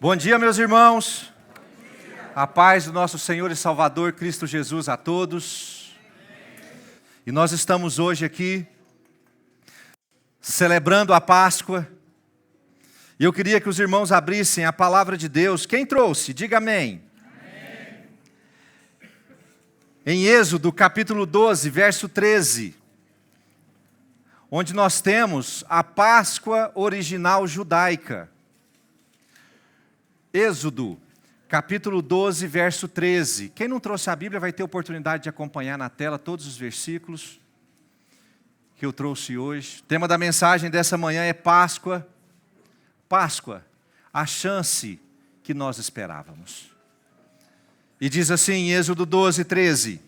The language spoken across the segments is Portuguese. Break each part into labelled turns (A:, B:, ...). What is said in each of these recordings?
A: Bom dia, meus irmãos. A paz do nosso Senhor e Salvador Cristo Jesus a todos. E nós estamos hoje aqui celebrando a Páscoa. E eu queria que os irmãos abrissem a palavra de Deus. Quem trouxe? Diga amém. Amém. Em Êxodo, capítulo 12, verso 13. Onde nós temos a Páscoa original judaica. Êxodo, capítulo 12, verso 13. Quem não trouxe a Bíblia vai ter oportunidade de acompanhar na tela todos os versículos que eu trouxe hoje. O tema da mensagem dessa manhã é Páscoa. Páscoa, a chance que nós esperávamos. E diz assim em Êxodo 12, 13.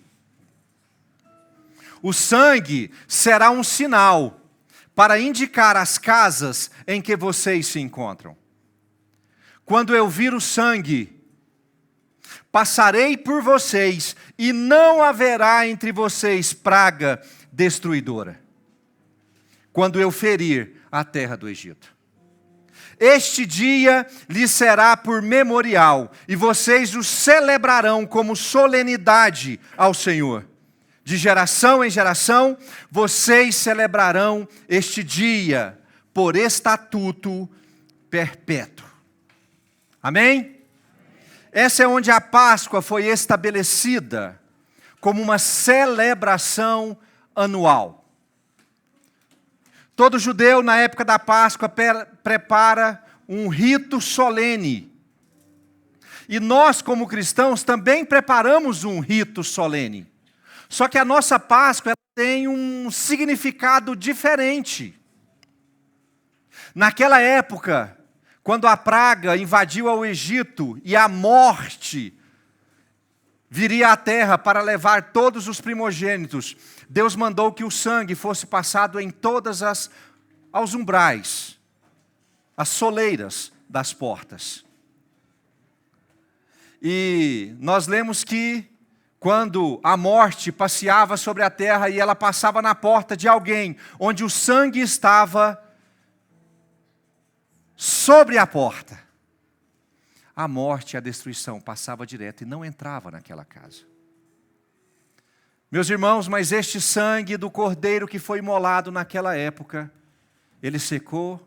A: O sangue será um sinal para indicar as casas em que vocês se encontram. Quando eu vir o sangue, passarei por vocês e não haverá entre vocês praga destruidora. Quando eu ferir a terra do Egito. Este dia lhes será por memorial e vocês o celebrarão como solenidade ao Senhor. De geração em geração, vocês celebrarão este dia por estatuto perpétuo. Amém? Essa é onde a Páscoa foi estabelecida como uma celebração anual. Todo judeu, na época da Páscoa, prepara um rito solene. E nós, como cristãos, também preparamos um rito solene. Só que a nossa Páscoa tem um significado diferente. Naquela época, quando a praga invadiu ao Egito e a morte viria à terra para levar todos os primogênitos, Deus mandou que o sangue fosse passado em aos umbrais, as soleiras das portas. E nós lemos que quando a morte passeava sobre a terra e ela passava na porta de alguém, onde o sangue estava sobre a porta, a morte e a destruição passava direto e não entrava naquela casa. Meus irmãos, mas este sangue do cordeiro que foi imolado naquela época, ele secou,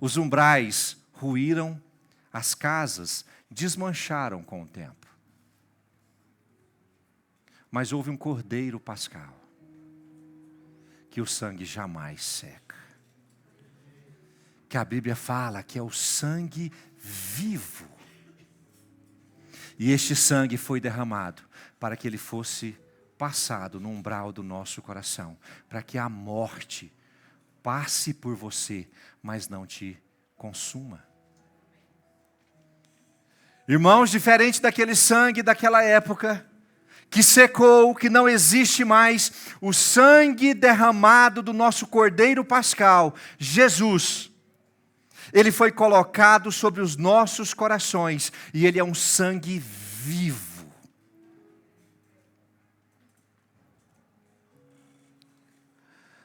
A: os umbrais ruíram, as casas desmancharam com o tempo. Mas houve um cordeiro pascal, que o sangue jamais seca. Que a Bíblia fala que é o sangue vivo. E este sangue foi derramado para que ele fosse passado no umbral do nosso coração, para que a morte passe por você, mas não te consuma. Irmãos, diferente daquele sangue daquela época, que secou, que não existe mais, o sangue derramado do nosso Cordeiro Pascal, Jesus, ele foi colocado sobre os nossos corações, e ele é um sangue vivo.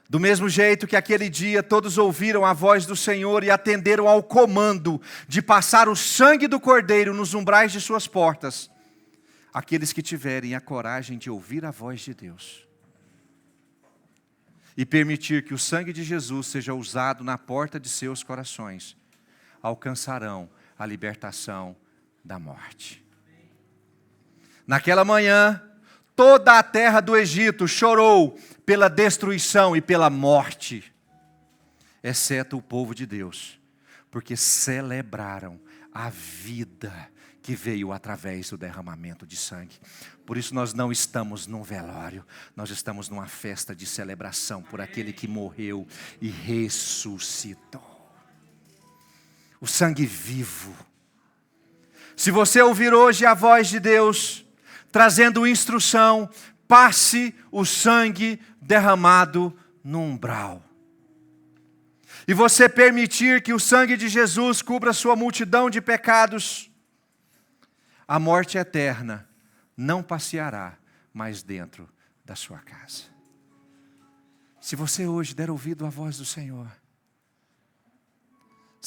A: Do mesmo jeito que aquele dia todos ouviram a voz do Senhor e atenderam ao comando de passar o sangue do Cordeiro nos umbrais de suas portas, aqueles que tiverem a coragem de ouvir a voz de Deus e permitir que o sangue de Jesus seja usado na porta de seus corações, alcançarão a libertação da morte. Naquela manhã, toda a terra do Egito chorou pela destruição e pela morte, exceto o povo de Deus, porque celebraram a vida que veio através do derramamento de sangue. Por isso nós não estamos num velório, nós estamos numa festa de celebração por aquele que morreu e ressuscitou. O sangue vivo. Se você ouvir hoje a voz de Deus, trazendo instrução, passe o sangue derramado no umbral. E você permitir que o sangue de Jesus cubra sua multidão de pecados, a morte eterna não passeará mais dentro da sua casa. Se você hoje der ouvido à voz do Senhor,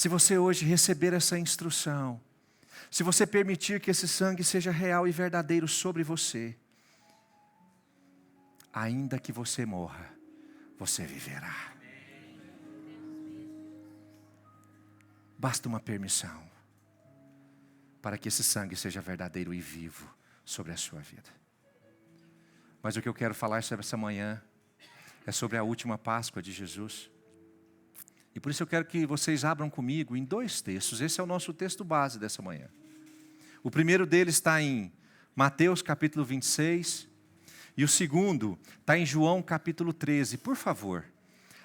A: Se você hoje receber essa instrução, se você permitir que esse sangue seja real e verdadeiro sobre você, ainda que você morra, você viverá. Basta uma permissão para que esse sangue seja verdadeiro e vivo sobre a sua vida. Mas o que eu quero falar sobre essa manhã é sobre a última Páscoa de Jesus. E por isso eu quero que vocês abram comigo em 2 textos. Esse é o nosso texto base dessa manhã. O primeiro deles está em Mateus capítulo 26. E o segundo está em João capítulo 13. Por favor,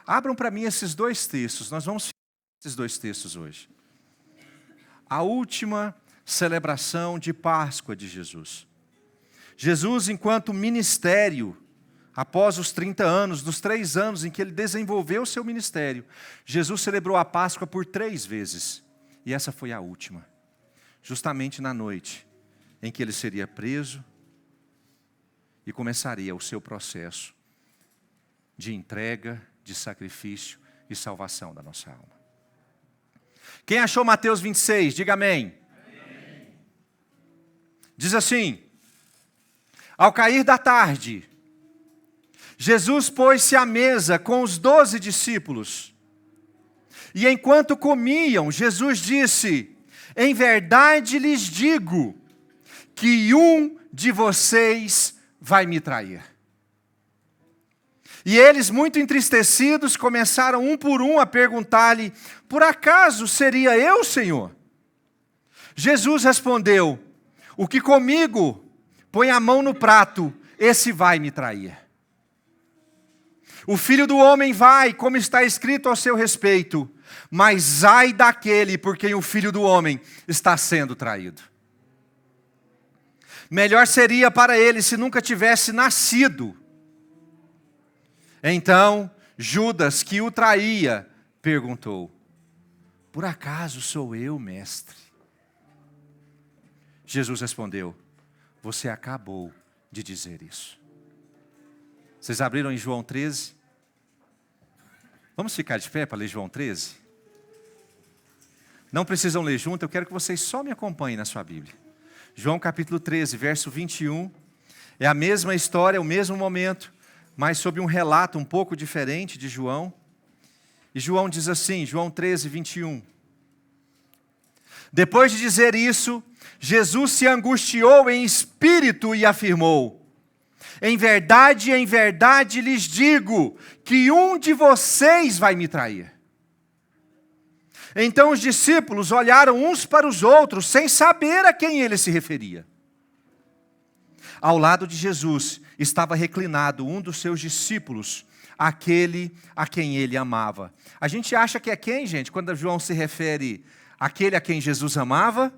A: abram para mim esses 2 textos. Nós vamos ficar esses 2 textos hoje. A última celebração de Páscoa de Jesus. Jesus, enquanto ministério, após os 30 anos, nos 3 anos em que ele desenvolveu o seu ministério, Jesus celebrou a Páscoa por 3 vezes. E essa foi a última. Justamente na noite em que ele seria preso e começaria o seu processo de entrega, de sacrifício e salvação da nossa alma. Quem achou Mateus 26, diga amém. Amém. Diz assim: ao cair da tarde, Jesus pôs-se à mesa com os 12 discípulos. E enquanto comiam, Jesus disse: em verdade lhes digo, que um de vocês vai me trair. E eles, muito entristecidos, começaram um por um a perguntar-lhe: por acaso seria eu, Senhor? Jesus respondeu: o que comigo põe a mão no prato, esse vai me trair. O Filho do Homem vai, como está escrito ao seu respeito, mas ai daquele por quem o Filho do Homem está sendo traído. Melhor seria para ele se nunca tivesse nascido. Então, Judas, que o traía, perguntou: por acaso sou eu, mestre? Jesus respondeu: você acabou de dizer isso. Vocês abriram em João 13? Vamos ficar de pé para ler João 13? Não precisam ler junto, eu quero que vocês só me acompanhem na sua Bíblia. João capítulo 13, verso 21. É a mesma história, o mesmo momento, mas sob um relato um pouco diferente de João. E João diz assim, João 13, 21. Depois de dizer isso, Jesus se angustiou em espírito e afirmou: em verdade lhes digo, que um de vocês vai me trair. Então os discípulos olharam uns para os outros, sem saber a quem ele se referia. Ao lado de Jesus estava reclinado um dos seus discípulos, aquele a quem ele amava. A gente acha que é quem, gente, quando João se refere àquele a quem Jesus amava?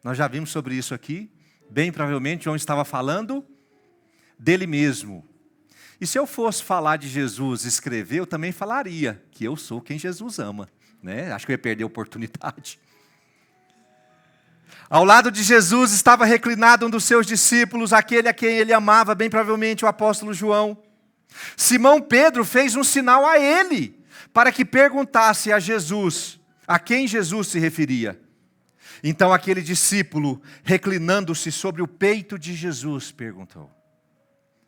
A: Nós já vimos sobre isso aqui. Bem provavelmente João estava falando dele mesmo. E se eu fosse falar de Jesus e escrever, eu também falaria que eu sou quem Jesus ama, né? Acho que eu ia perder a oportunidade. Ao lado de Jesus estava reclinado um dos seus discípulos, aquele a quem ele amava, bem provavelmente o apóstolo João. Simão Pedro fez um sinal a ele, para que perguntasse a Jesus, a quem Jesus se referia. Então aquele discípulo, reclinando-se sobre o peito de Jesus, perguntou: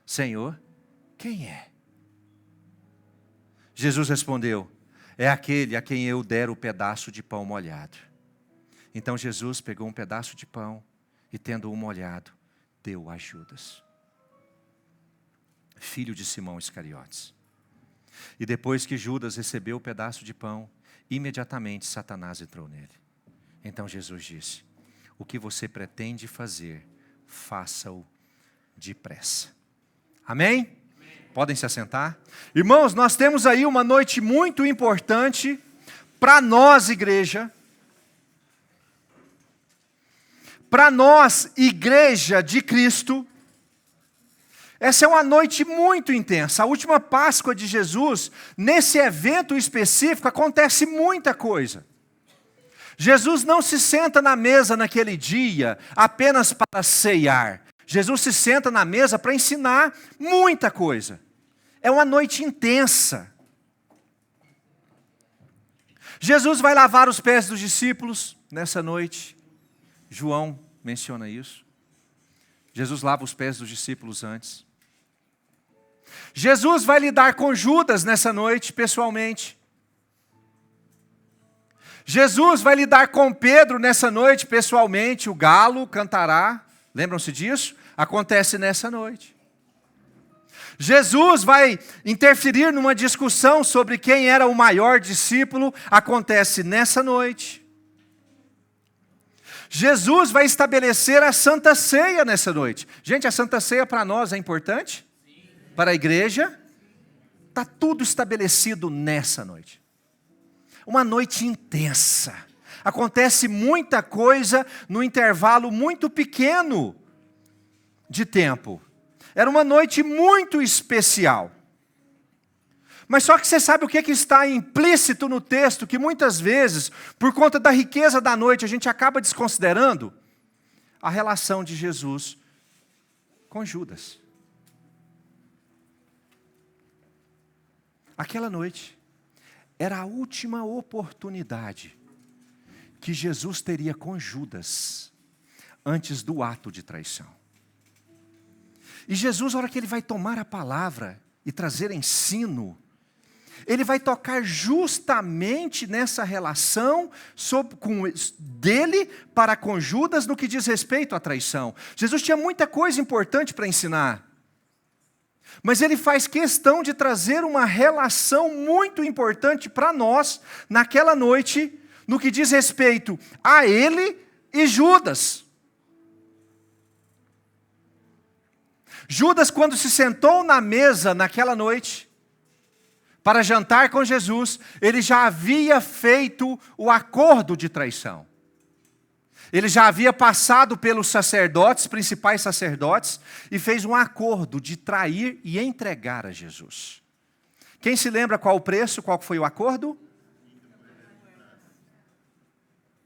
A: Senhor, quem é? Jesus respondeu: é aquele a quem eu der o pedaço de pão molhado. Então Jesus pegou um pedaço de pão e, tendo-o molhado, deu a Judas, filho de Simão Iscariotes. E depois que Judas recebeu o pedaço de pão, imediatamente Satanás entrou nele. Então Jesus disse: o que você pretende fazer, faça-o depressa. Amém? Podem se assentar? Irmãos, nós temos aí uma noite muito importante para nós, igreja. Para nós, igreja de Cristo. Essa é uma noite muito intensa. A última Páscoa de Jesus, nesse evento específico, acontece muita coisa. Jesus não se senta na mesa naquele dia apenas para ceiar. Jesus se senta na mesa para ensinar muita coisa. É uma noite intensa. Jesus vai lavar os pés dos discípulos nessa noite. João menciona isso. Jesus lava os pés dos discípulos antes. Jesus vai lidar com Judas nessa noite, pessoalmente. Jesus vai lidar com Pedro nessa noite, pessoalmente. O galo cantará. Lembram-se disso? Acontece nessa noite. Jesus vai interferir numa discussão sobre quem era o maior discípulo. Acontece nessa noite. Jesus vai estabelecer a Santa Ceia nessa noite. Gente, a Santa Ceia para nós é importante? Sim. Para a igreja? Está tudo estabelecido nessa noite. Uma noite intensa. Acontece muita coisa no intervalo muito pequeno de tempo. Era uma noite muito especial. Mas só que você sabe o que está implícito no texto, que muitas vezes, por conta da riqueza da noite, a gente acaba desconsiderando a relação de Jesus com Judas. Aquela noite era a última oportunidade que Jesus teria com Judas antes do ato de traição. E Jesus, na hora que ele vai tomar a palavra e trazer ensino, ele vai tocar justamente nessa relação dele para com Judas no que diz respeito à traição. Jesus tinha muita coisa importante para ensinar, mas ele faz questão de trazer uma relação muito importante para nós naquela noite, no que diz respeito a ele e Judas. Judas, quando se sentou na mesa naquela noite, para jantar com Jesus, ele já havia feito o acordo de traição. Ele já havia passado pelos sacerdotes, principais sacerdotes, e fez um acordo de trair e entregar a Jesus. Quem se lembra qual o preço, qual foi o acordo?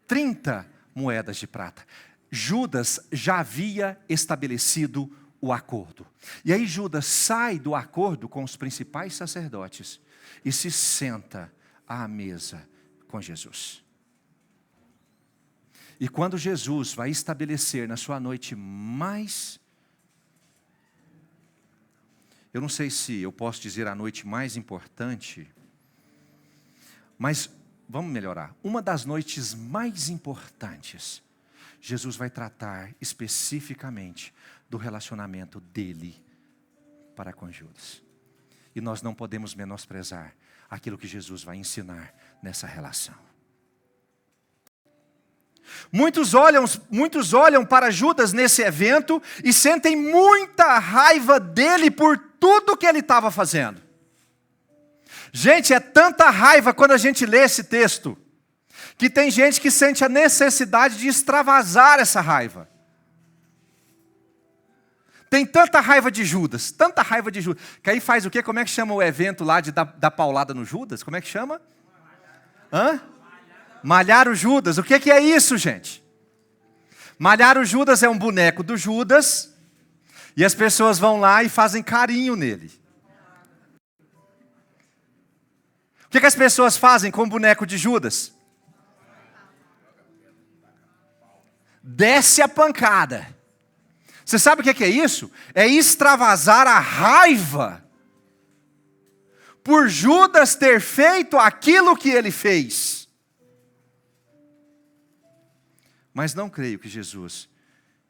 A: 30 moedas de prata. Judas já havia estabelecido o acordo. E aí Judas sai do acordo com os principais sacerdotes e se senta à mesa com Jesus. E quando Jesus vai estabelecer na sua noite mais, eu não sei se eu posso dizer a noite mais importante, mas vamos melhorar. Uma das noites mais importantes, Jesus vai tratar especificamente do relacionamento dele para com Judas. E nós não podemos menosprezar aquilo que Jesus vai ensinar nessa relação. Muitos olham para Judas nesse evento e sentem muita raiva dele por tudo que ele estava fazendo. Gente, é tanta raiva quando a gente lê esse texto, que tem gente que sente a necessidade de extravasar essa raiva. Tem tanta raiva de Judas, que aí faz o quê? Como é que chama o evento lá de dar paulada no Judas? Como é que chama? Malhar o Judas. O que é isso, gente? Malhar o Judas é um boneco do Judas, e as pessoas vão lá e fazem carinho nele. O que as pessoas fazem com o boneco de Judas? Desce a pancada. Você sabe o que é isso? É extravasar a raiva por Judas ter feito aquilo que ele fez. Mas não creio que Jesus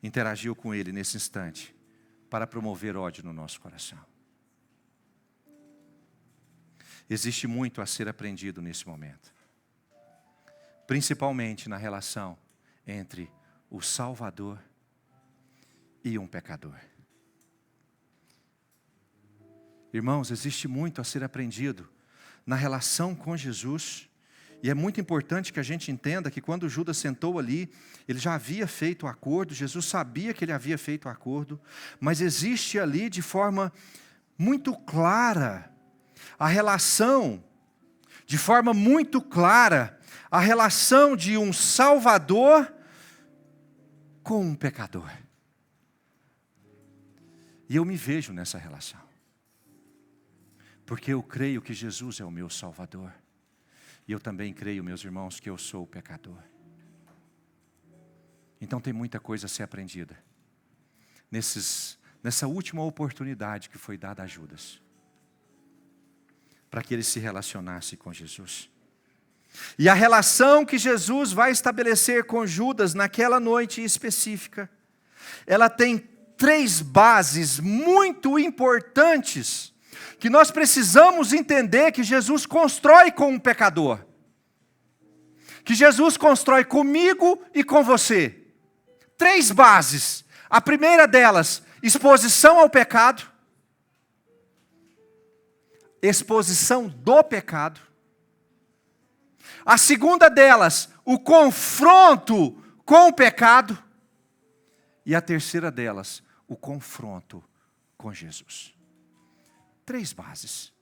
A: interagiu com ele nesse instante para promover ódio no nosso coração. Existe muito a ser aprendido nesse momento, principalmente na relação entre o Salvador e um pecador. Irmãos, existe muito a ser aprendido na relação com Jesus, e é muito importante que a gente entenda que quando Judas sentou ali, ele já havia feito o acordo, Jesus sabia que ele havia feito o acordo, mas existe ali de forma muito clara a relação, de forma muito clara, a relação de um Salvador com um pecador. E eu me vejo nessa relação, porque eu creio que Jesus é o meu Salvador, E eu também creio, meus irmãos, que eu sou pecador. Então tem muita coisa a ser aprendida nessa última oportunidade que foi dada a Judas, para que ele se relacionasse com Jesus. E a relação que Jesus vai estabelecer com Judas naquela noite específica, ela tem 3 bases muito importantes, que nós precisamos entender que Jesus constrói com um pecador. Que Jesus constrói comigo e com você. 3 bases. A primeira delas, exposição ao pecado. Exposição do pecado. A segunda delas, o confronto com o pecado. E a terceira delas, o confronto com Jesus. 3 bases.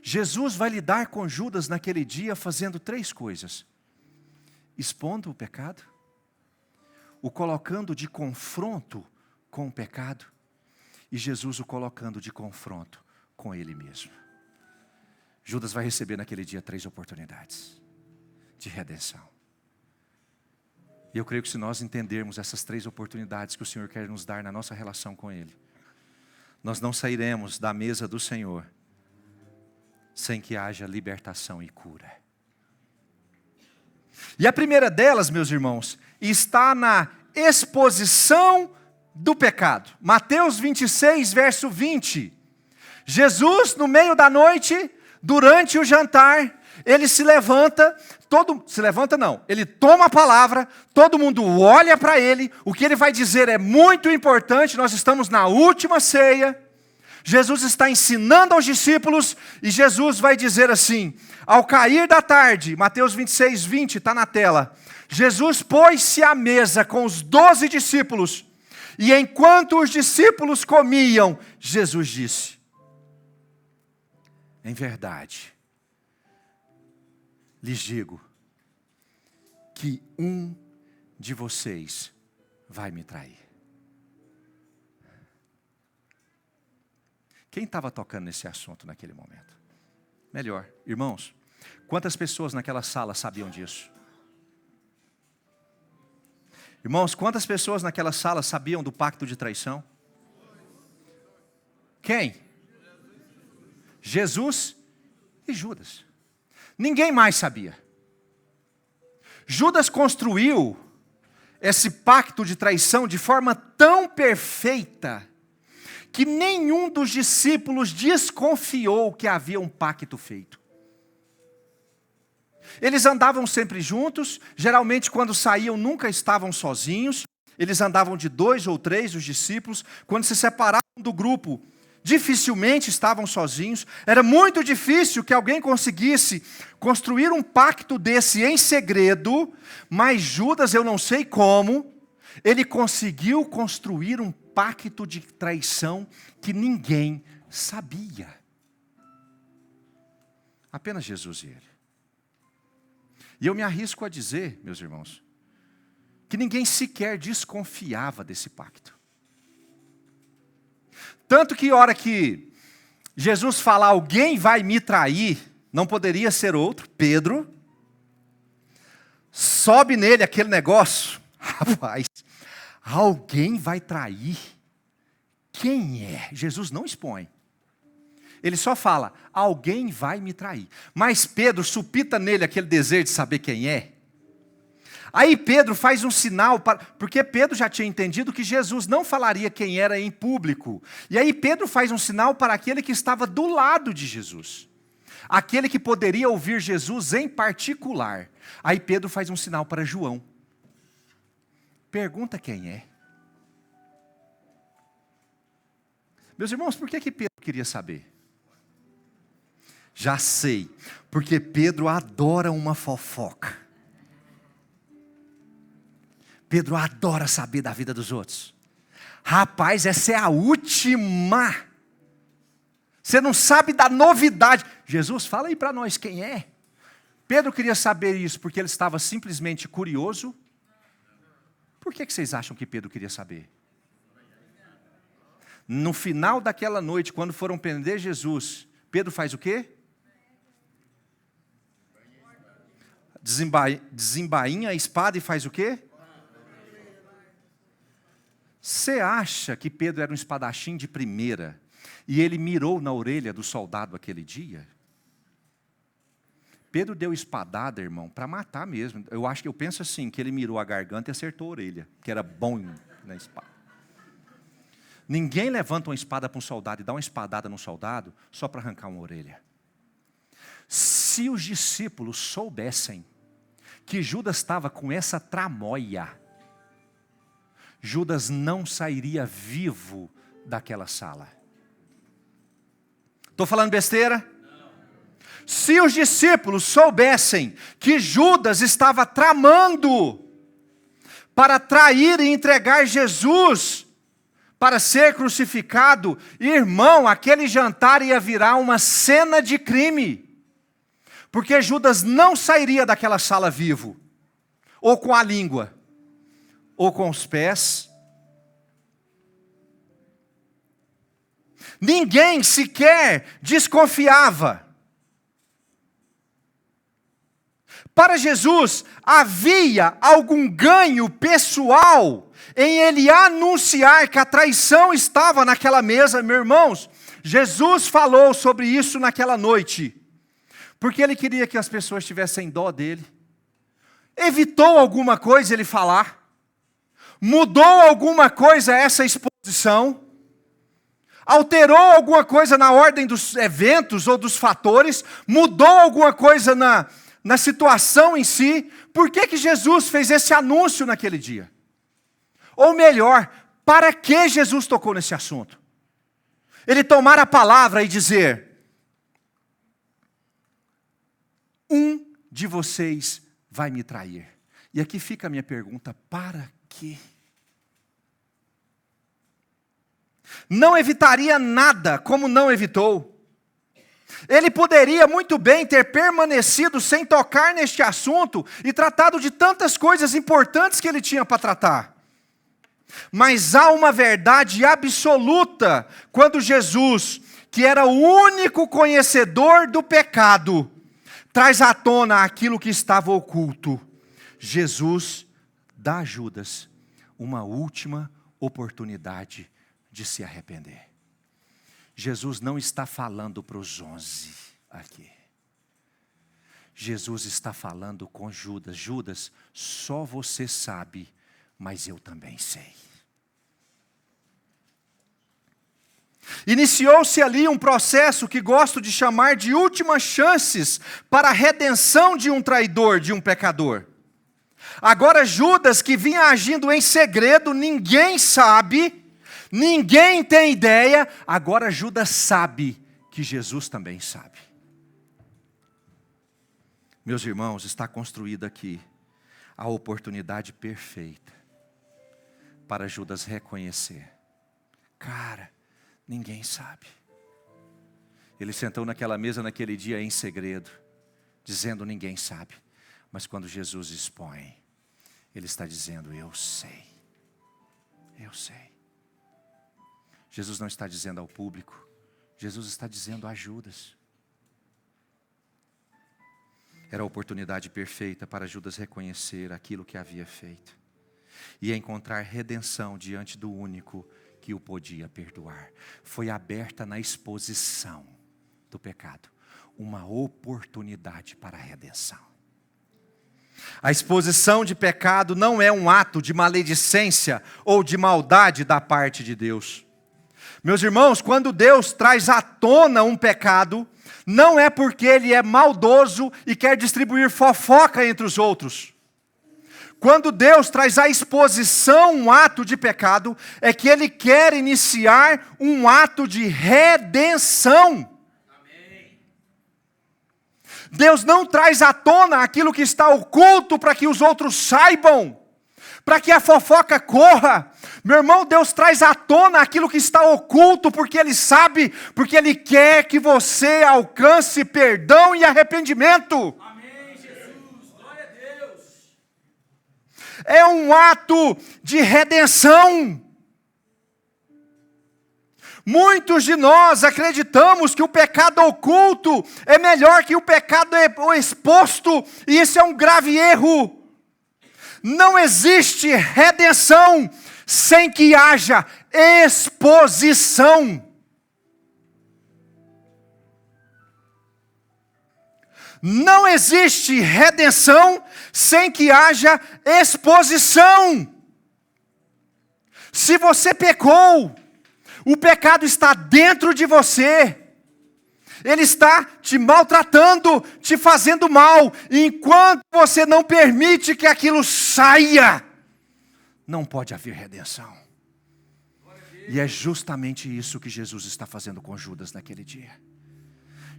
A: Jesus vai lidar com Judas naquele dia fazendo 3 coisas. Expondo o pecado, o colocando de confronto com o pecado, e Jesus o colocando de confronto com ele mesmo. Judas vai receber naquele dia 3 oportunidades de redenção. E eu creio que se nós entendermos essas 3 oportunidades que o Senhor quer nos dar na nossa relação com Ele, nós não sairemos da mesa do Senhor sem que haja libertação e cura. E a primeira delas, meus irmãos, está na exposição do pecado. Mateus 26, verso 20. Jesus, no meio da noite, durante o jantar, ele se levanta, ele toma a palavra, todo mundo olha para ele, o que ele vai dizer é muito importante, nós estamos na última ceia, Jesus está ensinando aos discípulos, e Jesus vai dizer assim, ao cair da tarde, Mateus 26, 20, está na tela, Jesus pôs-se à mesa com os 12 discípulos, e enquanto os discípulos comiam, Jesus disse, em verdade, lhes digo, que um de vocês vai me trair. Quem estava tocando nesse assunto naquele momento? Melhor, irmãos, quantas pessoas naquela sala sabiam disso? Irmãos, quantas pessoas naquela sala sabiam do pacto de traição? Quem? Jesus e Judas. Ninguém mais sabia. Judas construiu esse pacto de traição de forma tão perfeita que nenhum dos discípulos desconfiou que havia um pacto feito. Eles andavam sempre juntos, geralmente quando saíam nunca estavam sozinhos, eles andavam de 2 ou 3 os discípulos, quando se separavam do grupo, dificilmente estavam sozinhos, era muito difícil que alguém conseguisse construir um pacto desse em segredo, mas Judas, eu não sei como, ele conseguiu construir um pacto de traição que ninguém sabia. Apenas Jesus e ele. E eu me arrisco a dizer, meus irmãos, que ninguém sequer desconfiava desse pacto. Tanto que a hora que Jesus fala, alguém vai me trair, não poderia ser outro, Pedro, sobe nele aquele negócio, rapaz, alguém vai trair, quem é? Jesus não expõe, ele só fala, alguém vai me trair, mas Pedro supita nele aquele desejo de saber quem é. Aí Pedro faz um sinal, porque Pedro já tinha entendido que Jesus não falaria quem era em público. E aí Pedro faz um sinal para aquele que estava do lado de Jesus. Aquele que poderia ouvir Jesus em particular. Aí Pedro faz um sinal para João. Pergunta quem é. Meus irmãos, por que Pedro queria saber? Já sei, porque Pedro adora uma fofoca. Pedro adora saber da vida dos outros. Rapaz, essa é a última. Você não sabe da novidade. Jesus, fala aí para nós quem é. Pedro queria saber isso porque ele estava simplesmente curioso. Por que vocês acham que Pedro queria saber? No final daquela noite, quando foram prender Jesus, Pedro faz o quê? desembainha a espada e faz o quê? Você acha que Pedro era um espadachim de primeira e ele mirou na orelha do soldado aquele dia? Pedro deu espadada, irmão, para matar mesmo. Eu penso assim, que ele mirou a garganta e acertou a orelha, que era bom na espada. Ninguém levanta uma espada para um soldado e dá uma espadada no soldado só para arrancar uma orelha. Se os discípulos soubessem que Judas estava com essa tramóia, Judas não sairia vivo daquela sala. Estou falando besteira? Não. Se os discípulos soubessem que Judas estava tramando para trair e entregar Jesus para ser crucificado, irmão, aquele jantar ia virar uma cena de crime. Porque Judas não sairia daquela sala vivo, ou com a língua, ou com os pés. Ninguém sequer desconfiava. Para Jesus, havia algum ganho pessoal em ele anunciar que a traição estava naquela mesa, meus irmãos. Jesus falou sobre isso naquela noite, porque ele queria que as pessoas tivessem dó dele. Evitou alguma coisa ele falar? Mudou alguma coisa essa exposição? Alterou alguma coisa na ordem dos eventos ou dos fatores? Mudou alguma coisa na situação em si? Por que Jesus fez esse anúncio naquele dia? Ou melhor, para que Jesus tocou nesse assunto? Ele tomar a palavra e dizer: um de vocês vai me trair. E aqui fica a minha pergunta: para quê? Não evitaria nada como não evitou. Ele poderia muito bem ter permanecido sem tocar neste assunto e tratado de tantas coisas importantes que ele tinha para tratar. Mas há uma verdade absoluta quando Jesus, que era o único conhecedor do pecado, traz à tona aquilo que estava oculto. Jesus dá a Judas uma última oportunidade de se arrepender. Jesus não está falando para os 11 aqui. Jesus está falando com Judas. Judas, só você sabe, mas eu também sei. Iniciou-se ali um processo que gosto de chamar de últimas chances para a redenção de um traidor, de um pecador. Agora Judas, que vinha agindo em segredo, ninguém sabe, ninguém tem ideia, agora Judas sabe que Jesus também sabe. Meus irmãos, está construída aqui a oportunidade perfeita para Judas reconhecer: cara, ninguém sabe. Ele sentou naquela mesa naquele dia em segredo, dizendo ninguém sabe. Mas quando Jesus expõe, ele está dizendo: eu sei. Eu sei. Jesus não está dizendo ao público, Jesus está dizendo a Judas. Era a oportunidade perfeita para Judas reconhecer aquilo que havia feito e encontrar redenção diante do único que o podia perdoar. Foi aberta na exposição do pecado uma oportunidade para a redenção. A exposição de pecado não é um ato de maledicência ou de maldade da parte de Deus. Meus irmãos, quando Deus traz à tona um pecado, não é porque Ele é maldoso e quer distribuir fofoca entre os outros. Quando Deus traz à exposição um ato de pecado, é que Ele quer iniciar um ato de redenção. Amém. Deus não traz à tona aquilo que está oculto para que os outros saibam, para que a fofoca corra. Meu irmão, Deus traz à tona aquilo que está oculto, porque Ele sabe, porque Ele quer que você alcance perdão e arrependimento.
B: Amém, Jesus, glória a Deus.
A: É um ato de redenção. Muitos de nós acreditamos que o pecado oculto é melhor que o pecado exposto, e isso é um grave erro. Não existe redenção sem que haja exposição. Não existe redenção sem que haja exposição. Se você pecou, o pecado está dentro de você. Ele está te maltratando, te fazendo mal. E enquanto você não permite que aquilo saia, não pode haver redenção. E é justamente isso que Jesus está fazendo com Judas naquele dia.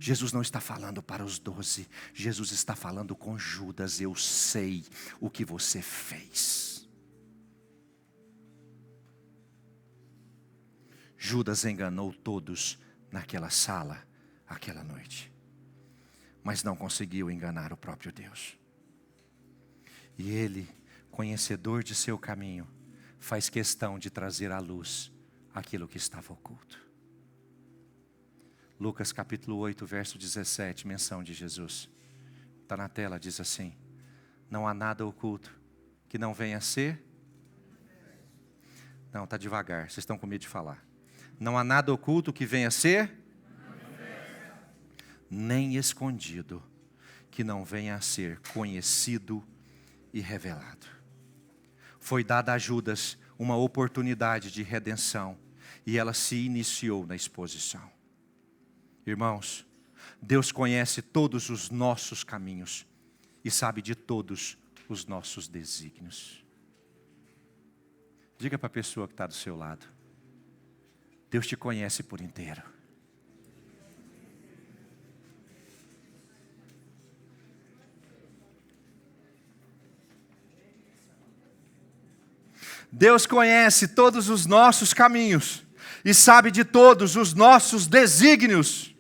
A: Jesus não está falando para os 12. Jesus está falando com Judas. Eu sei o que você fez. Judas enganou todos naquela sala, aquela noite. Mas não conseguiu enganar o próprio Deus. E ele, conhecedor de seu caminho, faz questão de trazer à luz aquilo que estava oculto. Lucas capítulo 8, verso 17, menção de Jesus. Está na tela, diz assim: não há nada oculto que não venha a ser. Não, está devagar, vocês estão com medo de falar. Não há nada oculto que venha a ser, nem escondido que não venha a ser conhecido e revelado. Foi dada a Judas uma oportunidade de redenção, e ela se iniciou na exposição. Irmãos, Deus conhece todos os nossos caminhos e sabe de todos os nossos desígnios. Diga para a pessoa que está do seu lado: Deus te conhece por inteiro. Deus conhece todos os nossos caminhos e sabe de todos os nossos desígnios.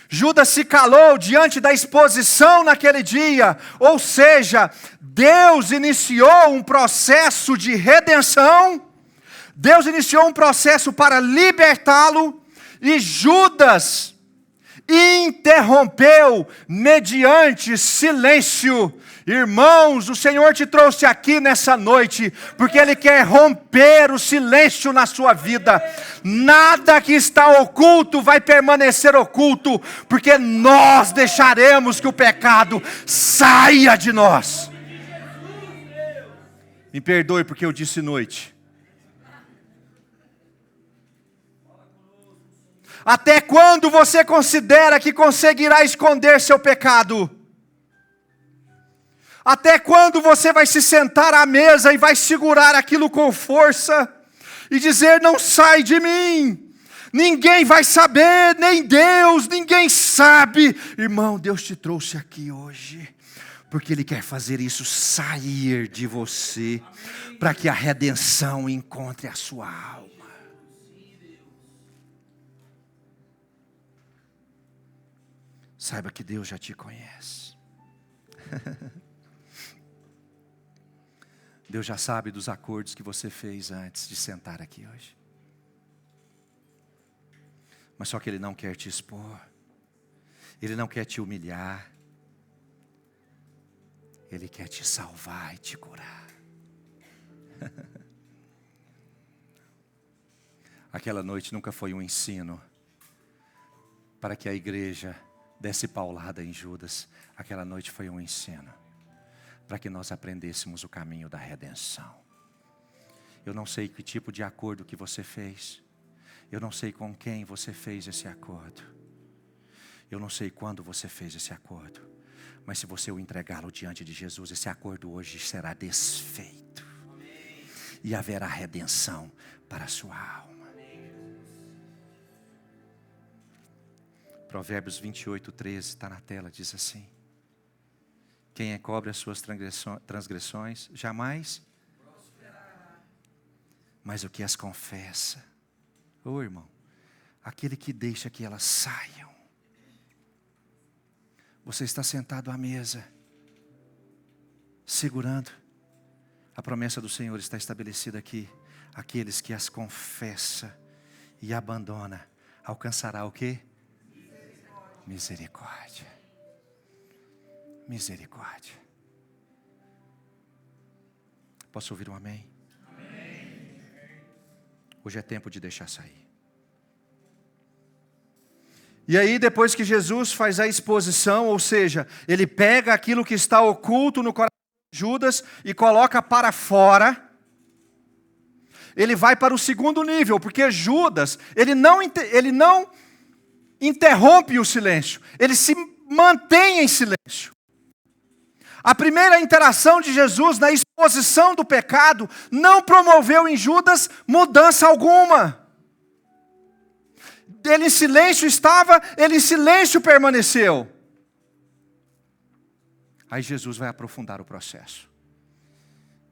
A: Judas se calou diante da exposição naquele dia, ou seja, Deus iniciou um processo de redenção, Deus iniciou um processo para libertá-lo, e Judas interrompeu mediante silêncio. Irmãos, o Senhor te trouxe aqui nessa noite, porque Ele quer romper o silêncio na sua vida. Nada que está oculto vai permanecer oculto, porque nós deixaremos que o pecado saia de nós. Me perdoe porque eu disse noite. Até quando você considera que conseguirá esconder seu pecado? Até quando você vai se sentar à mesa e vai segurar aquilo com força e dizer: não sai de mim, ninguém vai saber, nem Deus, ninguém sabe. Irmão, Deus te trouxe aqui hoje porque Ele quer fazer isso sair de você, para que a redenção encontre a sua alma. Saiba que Deus já te conhece. Deus já sabe dos acordos que você fez antes de sentar aqui hoje. Mas só que Ele não quer te expor. Ele não quer te humilhar. Ele quer te salvar e te curar. Aquela noite nunca foi um ensino para que a igreja desse paulada em Judas. Aquela noite foi um ensino para que nós aprendêssemos o caminho da redenção. Eu não sei que tipo de acordo que você fez. Eu não sei com quem você fez esse acordo. Eu não sei quando você fez esse acordo. Mas se você o entregá-lo diante de Jesus, esse acordo hoje será desfeito. E haverá redenção para a sua alma. Provérbios 28:13 está na tela, diz assim: quem encobre as suas transgressões jamais prosperará, mas o que as confessa, irmão, aquele que deixa que elas saiam. Você está sentado à mesa, segurando, a promessa do Senhor está estabelecida aqui: aqueles que as confessam e abandona, alcançará o quê? Misericórdia. Misericórdia. Posso ouvir um amém? Amém. Hoje é tempo de deixar sair. E aí, depois que Jesus faz a exposição, ou seja, ele pega aquilo que está oculto no coração de Judas e coloca para fora, ele vai para o segundo nível, porque Judas, ele não interrompe o silêncio, ele se mantém em silêncio. A primeira interação de Jesus na exposição do pecado não promoveu em Judas mudança alguma. Ele em silêncio estava, ele em silêncio permaneceu. Aí Jesus vai aprofundar o processo.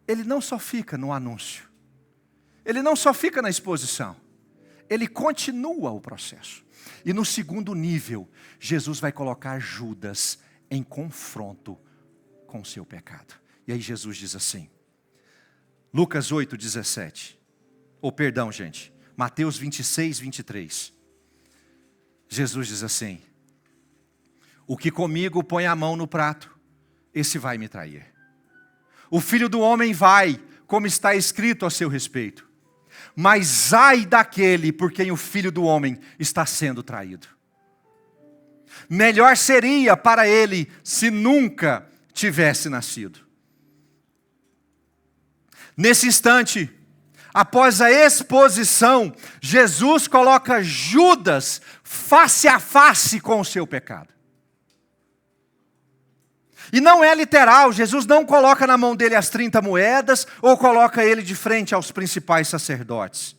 A: Ele não só fica no anúncio, ele não só fica na exposição, ele continua o processo. E no segundo nível, Jesus vai colocar Judas em confronto com o seu pecado. E aí Jesus diz assim, Lucas 8:17, Mateus 26:23. Jesus diz assim, o que comigo põe a mão no prato, esse vai me trair. O Filho do Homem vai, como está escrito a seu respeito. Mas ai daquele por quem o Filho do Homem está sendo traído. Melhor seria para ele se nunca tivesse nascido. Nesse instante, após a exposição, Jesus coloca Judas face a face com o seu pecado. E não é literal, Jesus não coloca na mão dele as 30 moedas, ou coloca ele de frente aos principais sacerdotes.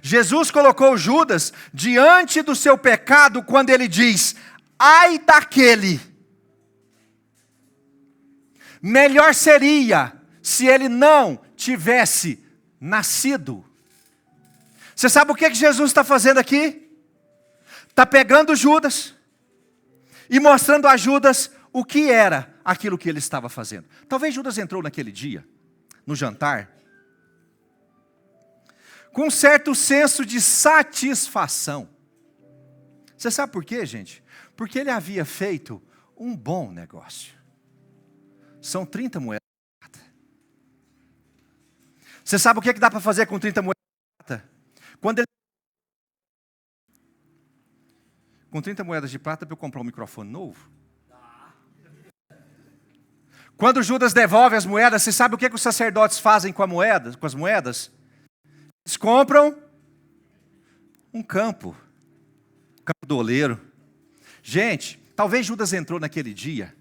A: Jesus colocou Judas diante do seu pecado quando ele diz, ai daquele. Melhor seria se ele não tivesse nascido. Você sabe o que Jesus está fazendo aqui? Está pegando Judas e mostrando a Judas o que era aquilo que ele estava fazendo. Talvez Judas entrou naquele dia, no jantar, com um certo senso de satisfação. Você sabe por quê, gente? Porque ele havia feito um bom negócio. São 30 moedas de prata. Você sabe o que dá para fazer com 30 moedas de prata? Com 30 moedas de prata para eu comprar um microfone novo? Quando Judas devolve as moedas, você sabe o que os sacerdotes fazem com as moedas? Eles compram um campo do oleiro. Gente, talvez Judas entrou naquele dia,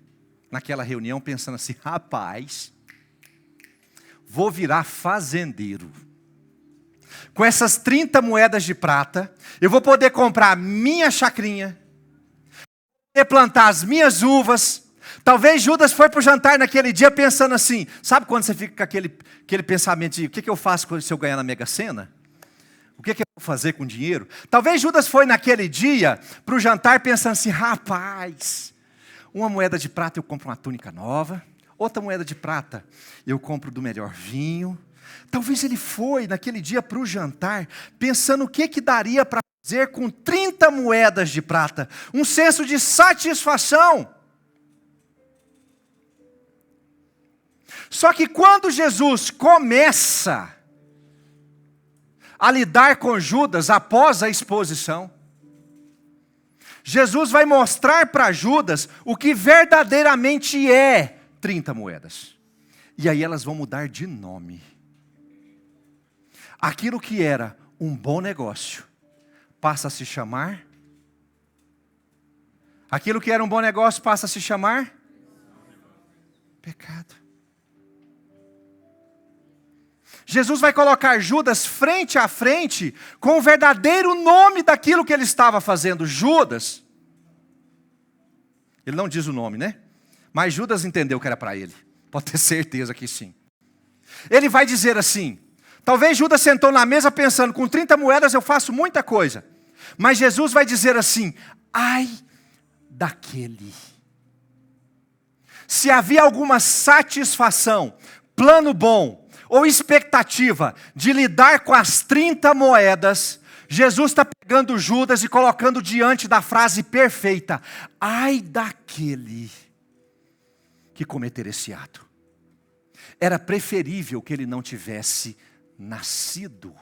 A: naquela reunião, pensando assim, rapaz, vou virar fazendeiro. Com essas 30 moedas de prata, eu vou poder comprar minha chacrinha, poder plantar as minhas uvas. Talvez Judas foi para o jantar naquele dia pensando assim, sabe quando você fica com aquele pensamento de, o que eu faço se eu ganhar na Mega Sena? O que eu vou fazer com o dinheiro? Talvez Judas foi naquele dia para o jantar pensando assim, rapaz, uma moeda de prata eu compro uma túnica nova, outra moeda de prata eu compro do melhor vinho. Talvez ele foi naquele dia para o jantar, pensando o que daria para fazer com 30 moedas de prata. Um senso de satisfação. Só que quando Jesus começa a lidar com Judas após a exposição, Jesus vai mostrar para Judas o que verdadeiramente é 30 moedas. E aí elas vão mudar de nome. Aquilo que era um bom negócio passa a se chamar. Aquilo que era um bom negócio passa a se chamar pecado. Jesus vai colocar Judas frente a frente com o verdadeiro nome daquilo que ele estava fazendo. Judas. Ele não diz o nome, né? Mas Judas entendeu que era para ele. Pode ter certeza que sim. Ele vai dizer assim, talvez Judas sentou na mesa pensando, com 30 moedas eu faço muita coisa. Mas Jesus vai dizer assim, ai daquele. Se havia alguma satisfação, plano bom, ou expectativa de lidar com as 30 moedas, Jesus está pegando Judas e colocando diante da frase perfeita: ai daquele que cometer esse ato. Era preferível que ele não tivesse nascido.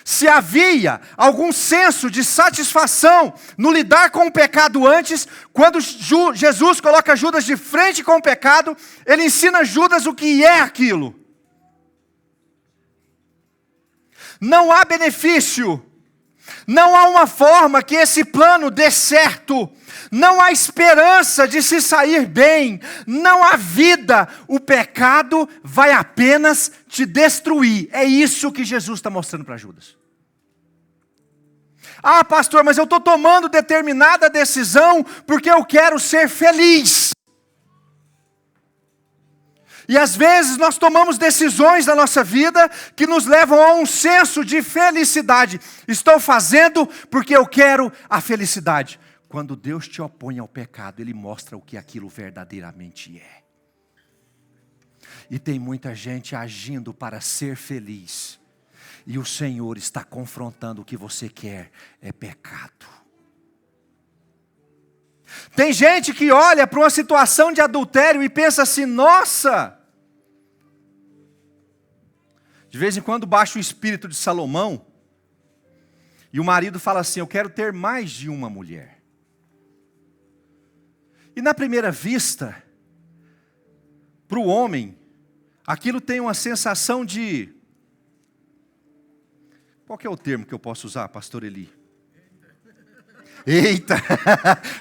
A: Se havia algum senso de satisfação no lidar com o pecado antes, quando Jesus coloca Judas de frente com o pecado, ele ensina Judas o que é aquilo. Não há benefício, não há uma forma que esse plano dê certo, não há esperança de se sair bem, não há vida, o pecado vai apenas te destruir. É isso que Jesus está mostrando para Judas. Ah, pastor, mas eu estou tomando determinada decisão porque eu quero ser feliz. E às vezes nós tomamos decisões na nossa vida que nos levam a um senso de felicidade. Estou fazendo porque eu quero a felicidade. Quando Deus te opõe ao pecado, Ele mostra o que aquilo verdadeiramente é. E tem muita gente agindo para ser feliz. E o Senhor está confrontando o que você quer, é pecado. Tem gente que olha para uma situação de adultério e pensa assim: nossa! De vez em quando baixa o espírito de Salomão, e o marido fala assim: eu quero ter mais de uma mulher. E na primeira vista, para o homem, aquilo tem uma sensação de... Qual que é o termo que eu posso usar, pastor Eli? Eita!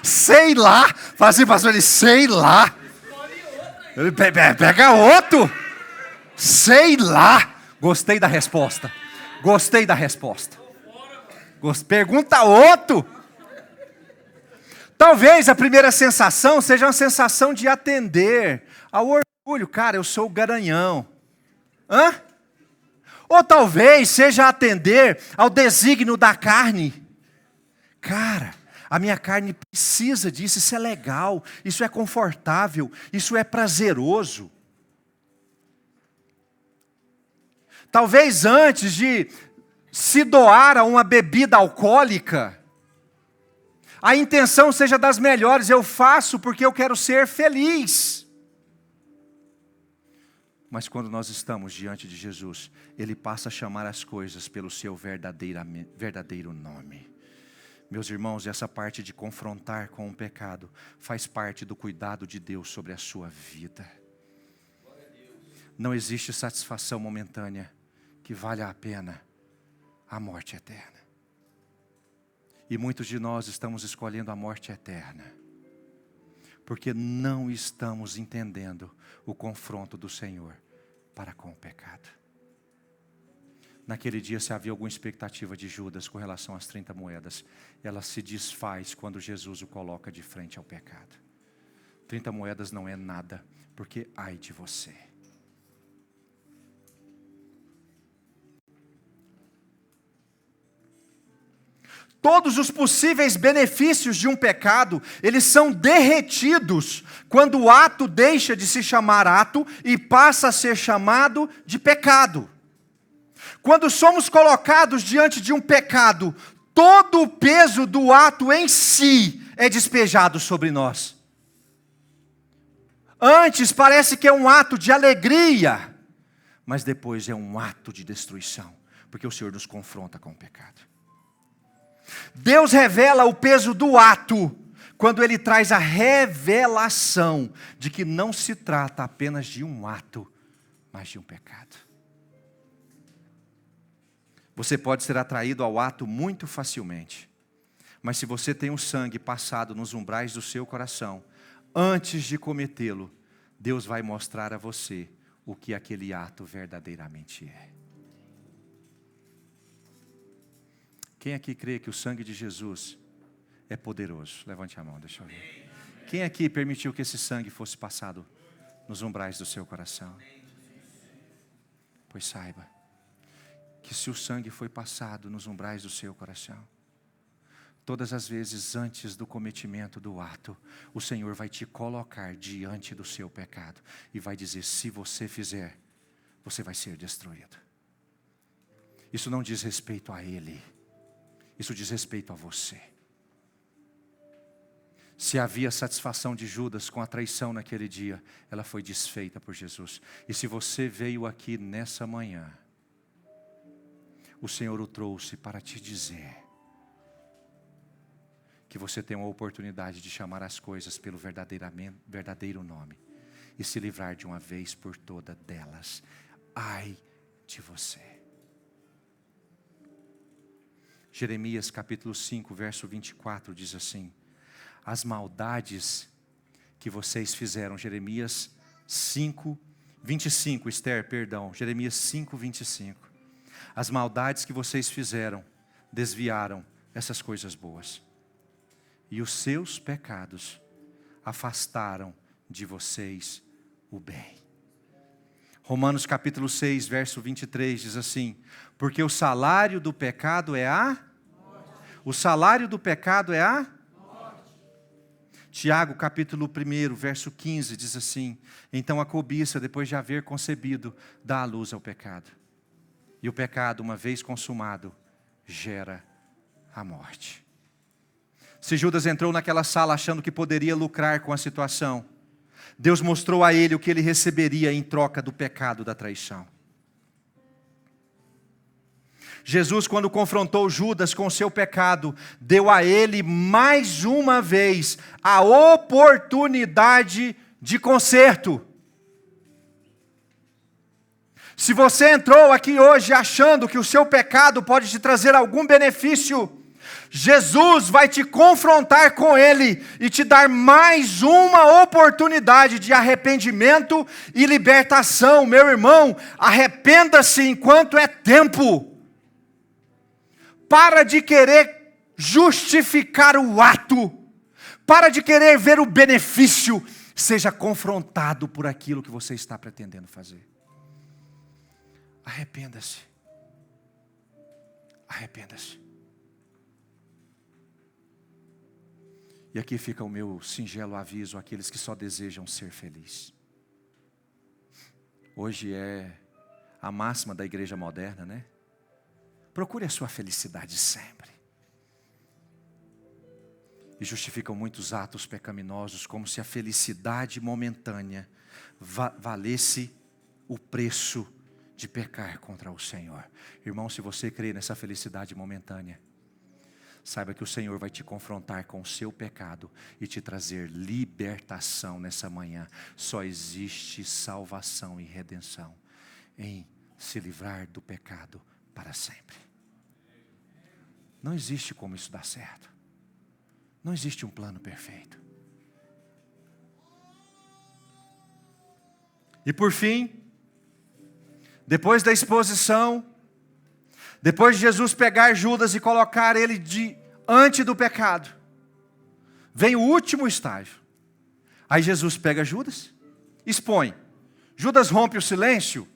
A: Sei lá! Fala assim, pastor Eli, sei lá! Pega outro! Sei lá! Gostei da resposta. Gostei da resposta. Pergunta outro. Talvez a primeira sensação seja uma sensação de atender ao orgulho. Cara, eu sou o garanhão. Hã? Ou talvez seja atender ao desígnio da carne. Cara, a minha carne precisa disso, isso é legal, isso é confortável, isso é prazeroso. Talvez antes de se doar a uma bebida alcoólica, a intenção seja das melhores: eu faço porque eu quero ser feliz. Mas quando nós estamos diante de Jesus, Ele passa a chamar as coisas pelo seu verdadeiro nome. Meus irmãos, essa parte de confrontar com o pecado faz parte do cuidado de Deus sobre a sua vida. Não existe satisfação momentânea que valha a pena a morte eterna. E muitos de nós estamos escolhendo a morte eterna, porque não estamos entendendo o confronto do Senhor para com o pecado. Naquele dia, se havia alguma expectativa de Judas com relação às 30 moedas, ela se desfaz quando Jesus o coloca de frente ao pecado. 30 moedas não é nada, porque ai de você. Todos os possíveis benefícios de um pecado, eles são derretidos quando o ato deixa de se chamar ato e passa a ser chamado de pecado. Quando somos colocados diante de um pecado, todo o peso do ato em si é despejado sobre nós. Antes parece que é um ato de alegria, mas depois é um ato de destruição, porque o Senhor nos confronta com o pecado. Deus revela o peso do ato quando Ele traz a revelação de que não se trata apenas de um ato, mas de um pecado. Você pode ser atraído ao ato muito facilmente, mas se você tem o sangue passado nos umbrais do seu coração, antes de cometê-lo, Deus vai mostrar a você o que aquele ato verdadeiramente é. Quem aqui crê que o sangue de Jesus é poderoso? Levante a mão, deixa eu ver. Quem aqui permitiu que esse sangue fosse passado nos umbrais do seu coração? Pois saiba que se o sangue foi passado nos umbrais do seu coração, todas as vezes antes do cometimento do ato, o Senhor vai te colocar diante do seu pecado e vai dizer: se você fizer, você vai ser destruído. Isso não diz respeito a ele, isso diz respeito a você. Se havia satisfação de Judas com a traição naquele dia, ela foi desfeita por Jesus. E se você veio aqui nessa manhã, o Senhor o trouxe para te dizer que você tem uma oportunidade de chamar as coisas pelo verdadeiro nome e se livrar de uma vez por toda delas. Ai de você. Jeremias capítulo 5, verso 24 diz assim: as maldades que vocês fizeram, Jeremias 5, 25, Esther, perdão, Jeremias 5, 25. As maldades que vocês fizeram, desviaram essas coisas boas. E os seus pecados afastaram de vocês o bem. Romanos capítulo 6, verso 23 diz assim: porque o salário do pecado é a morte. O salário do pecado é a morte. Tiago capítulo 1, verso 15 diz assim: então a cobiça, depois de haver concebido, dá à luz ao pecado. E o pecado, uma vez consumado, gera a morte. Se Judas entrou naquela sala achando que poderia lucrar com a situação, Deus mostrou a ele o que ele receberia em troca do pecado da traição. Jesus, quando confrontou Judas com o seu pecado, deu a ele mais uma vez a oportunidade de conserto. Se você entrou aqui hoje achando que o seu pecado pode te trazer algum benefício, Jesus vai te confrontar com ele e te dar mais uma oportunidade de arrependimento e libertação. Meu irmão, arrependa-se enquanto é tempo. Para de querer justificar o ato. Para de querer ver o benefício. Seja confrontado por aquilo que você está pretendendo fazer. Arrependa-se. Arrependa-se. E aqui fica o meu singelo aviso àqueles que só desejam ser felizes. Hoje é a máxima da igreja moderna, né? Procure a sua felicidade sempre. E justificam muitos atos pecaminosos como se a felicidade momentânea valesse o preço de pecar contra o Senhor. Irmão, se você crê nessa felicidade momentânea, saiba que o Senhor vai te confrontar com o seu pecado e te trazer libertação nessa manhã. Só existe salvação e redenção em se livrar do pecado para sempre. Não existe como isso dar certo. Não existe um plano perfeito. E por fim, depois da exposição, depois de Jesus pegar Judas e colocar ele diante do pecado, vem o último estágio. Aí Jesus pega Judas, expõe. Judas rompe o silêncio?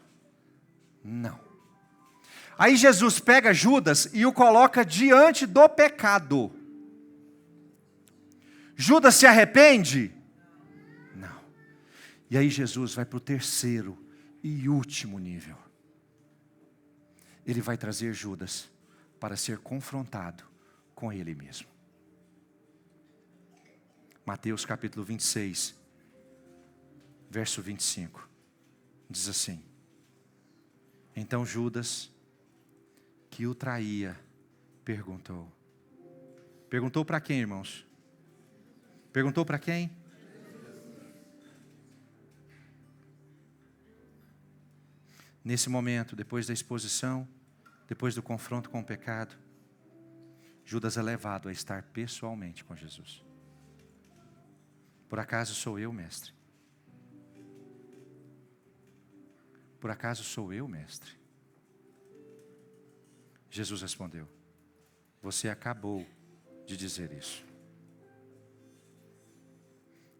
A: Não. Aí Jesus pega Judas e o coloca diante do pecado. Judas se arrepende? Não. E aí Jesus vai para o terceiro e último nível. Ele vai trazer Judas para ser confrontado com ele mesmo. Mateus capítulo 26, verso 25, diz assim: então Judas, que o traía, perguntou. Perguntou para quem, irmãos? Perguntou para quem? Nesse momento, depois da exposição, depois do confronto com o pecado, Judas é levado a estar pessoalmente com Jesus. Por acaso sou eu, mestre? Por acaso sou eu, mestre? Jesus respondeu: você acabou de dizer isso.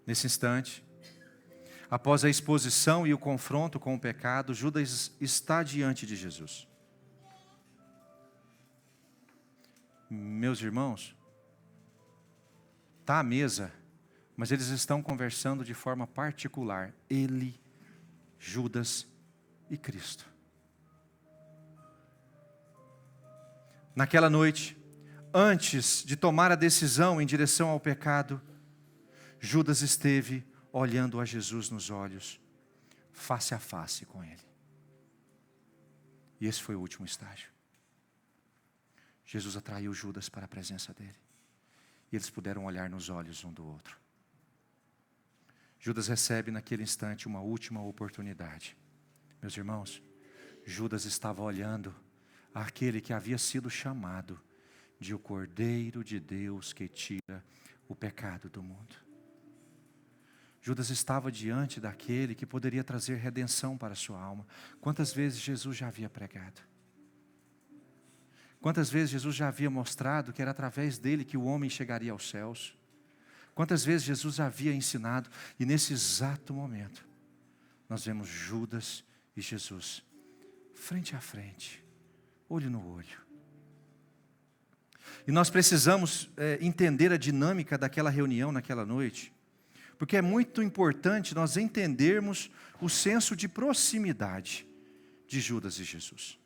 A: Nesse instante, após a exposição e o confronto com o pecado, Judas está diante de Jesus. Meus irmãos, está à mesa, mas eles estão conversando de forma particular. Ele, Judas e Cristo. Naquela noite, antes de tomar a decisão em direção ao pecado, Judas esteve olhando a Jesus nos olhos, face a face com ele. E esse foi o último estágio. Jesus atraiu Judas para a presença dele. E eles puderam olhar nos olhos um do outro. Judas recebe naquele instante uma última oportunidade. Meus irmãos, Judas estava olhando àquele que havia sido chamado de o Cordeiro de Deus que tira o pecado do mundo. Judas estava diante daquele que poderia trazer redenção para a sua alma. Quantas vezes Jesus já havia pregado? Quantas vezes Jesus já havia mostrado que era através dele que o homem chegaria aos céus? Quantas vezes Jesus já havia ensinado? E nesse exato momento, nós vemos Judas e Jesus, frente a frente, olho no olho. E nós precisamos entender a dinâmica daquela reunião naquela noite, porque é muito importante nós entendermos o senso de proximidade de Judas e Jesus.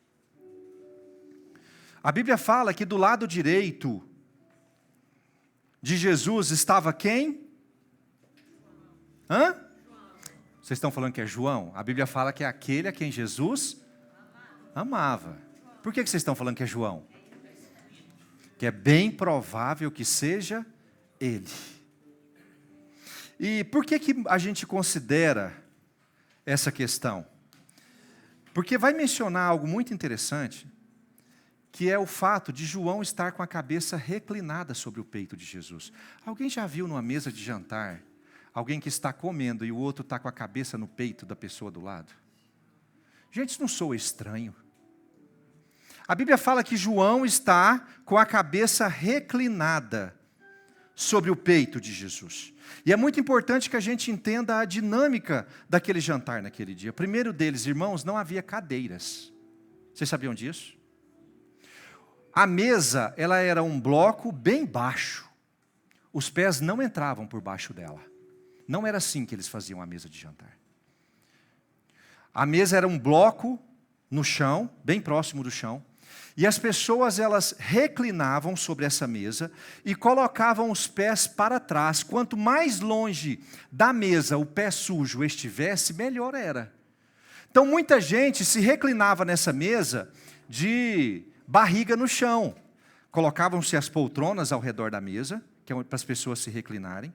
A: A Bíblia fala que do lado direito de Jesus estava quem? Hã? Vocês estão falando que é João? A Bíblia fala que é aquele a quem Jesus amava. Por que vocês estão falando que é João? Que é bem provável que seja ele. E por que a gente considera essa questão? Porque vai mencionar algo muito interessante, que é o fato de João estar com a cabeça reclinada sobre o peito de Jesus. Alguém já viu numa mesa de jantar, alguém que está comendo e o outro está com a cabeça no peito da pessoa do lado? Gente, isso não soa estranho. A Bíblia fala que João está com a cabeça reclinada sobre o peito de Jesus. E é muito importante que a gente entenda a dinâmica daquele jantar naquele dia. Primeiro deles, irmãos, não havia cadeiras. Vocês sabiam disso? A mesa, ela era um bloco bem baixo. Os pés não entravam por baixo dela. Não era assim que eles faziam a mesa de jantar. A mesa era um bloco no chão, bem próximo do chão. E as pessoas, elas reclinavam sobre essa mesa e colocavam os pés para trás. Quanto mais longe da mesa o pé sujo estivesse, melhor era. Então, muita gente se reclinava nessa mesa de barriga no chão. Colocavam-se as poltronas ao redor da mesa, que é para as pessoas se reclinarem.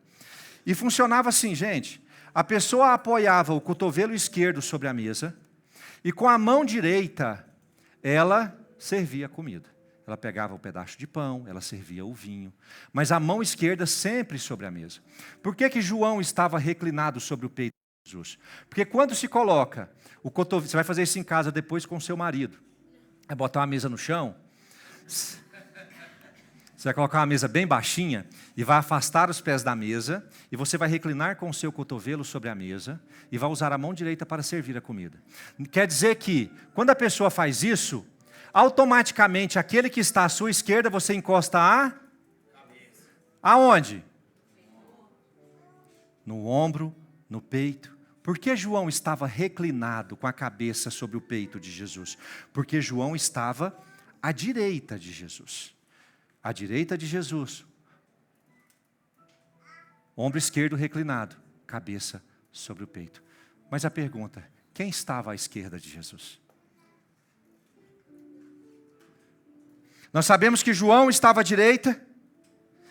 A: E funcionava assim, gente. A pessoa apoiava o cotovelo esquerdo sobre a mesa e com a mão direita, ela servia a comida. Ela pegava um pedaço de pão, ela servia o vinho, mas a mão esquerda sempre sobre a mesa. Por que João estava reclinado sobre o peito de Jesus? Porque quando se coloca o cotovelo, você vai fazer isso em casa depois com o seu marido, é botar uma mesa no chão, você vai colocar uma mesa bem baixinha e vai afastar os pés da mesa e você vai reclinar com o seu cotovelo sobre a mesa e vai usar a mão direita para servir a comida. Quer dizer que, quando a pessoa faz isso, automaticamente aquele que está à sua esquerda, você encosta a cabeça. Aonde? No ombro, no peito. Por que João estava reclinado com a cabeça sobre o peito de Jesus? Porque João estava à direita de Jesus. À direita de Jesus. Ombro esquerdo reclinado, cabeça sobre o peito. Mas a pergunta, quem estava à esquerda de Jesus? Nós sabemos que João estava à direita,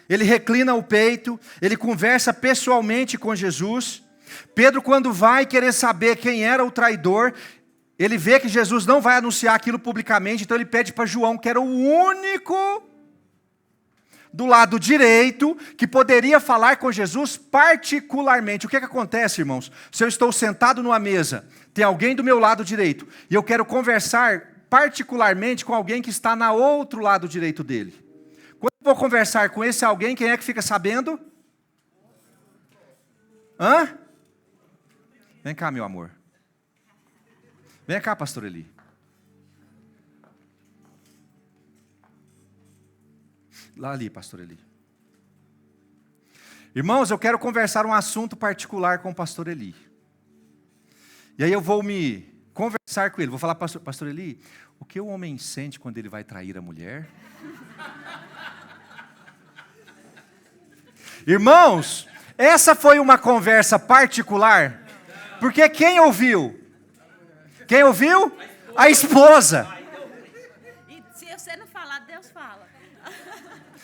A: ele reclina o peito, ele conversa pessoalmente com Jesus. Pedro, quando vai querer saber quem era o traidor, ele vê que Jesus não vai anunciar aquilo publicamente, então ele pede para João, que era o único do lado direito, que poderia falar com Jesus particularmente. O que acontece, irmãos? Se eu estou sentado numa mesa, tem alguém do meu lado direito, e eu quero conversar particularmente com alguém que está no outro lado direito dele. Quando eu vou conversar com esse alguém, quem é que fica sabendo? Hã? Vem cá, meu amor. Vem cá, pastor Eli. Lá ali, pastor Eli. Irmãos, eu quero conversar um assunto particular com o pastor Eli. E aí eu vou me conversar com ele. Vou falar, pastor Eli, o que o homem sente quando ele vai trair a mulher? Irmãos, essa foi uma conversa particular, porque quem ouviu? Quem ouviu? A esposa.
C: E se você não falar, Deus fala.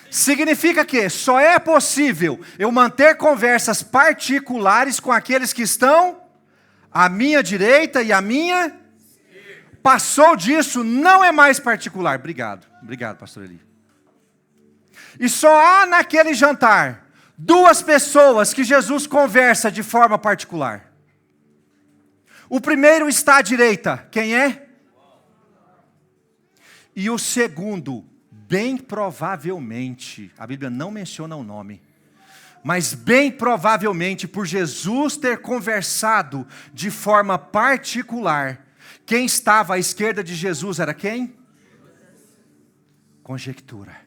A: Significa que só é possível eu manter conversas particulares com aqueles que estão à minha direita e à minha. Passou disso, não é mais particular. Obrigado, pastor Eli. E só há naquele jantar 2 pessoas que Jesus conversa de forma particular. O primeiro está à direita, quem é? E o segundo, bem provavelmente, a Bíblia não menciona o nome, mas bem provavelmente por Jesus ter conversado de forma particular, quem estava à esquerda de Jesus era quem? Conjectura.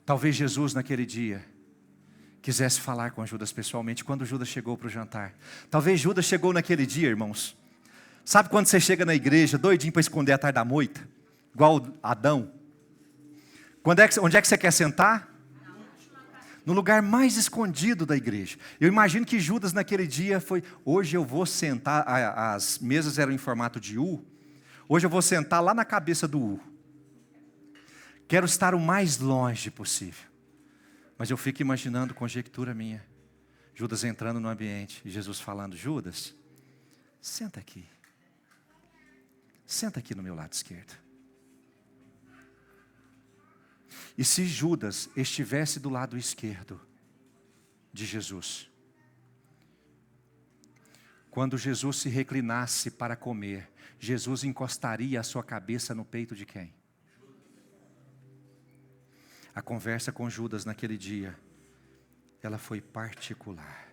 A: Talvez Jesus naquele dia quisesse falar com Judas pessoalmente, quando Judas chegou para o jantar. Talvez Judas chegou naquele dia, irmãos. Sabe quando você chega na igreja, doidinho para esconder atrás da moita? Igual Adão. Onde é que você quer sentar? No lugar mais escondido da igreja. Eu imagino que Judas naquele dia foi, hoje eu vou sentar, as mesas eram em formato de U, hoje eu vou sentar lá na cabeça do U. Quero estar o mais longe possível. Mas eu fico imaginando, conjectura minha, Judas entrando no ambiente e Jesus falando, Judas, senta aqui. Senta aqui no meu lado esquerdo. E se Judas estivesse do lado esquerdo de Jesus, quando Jesus se reclinasse para comer, Jesus encostaria a sua cabeça no peito de quem? A conversa com Judas naquele dia, ela foi particular.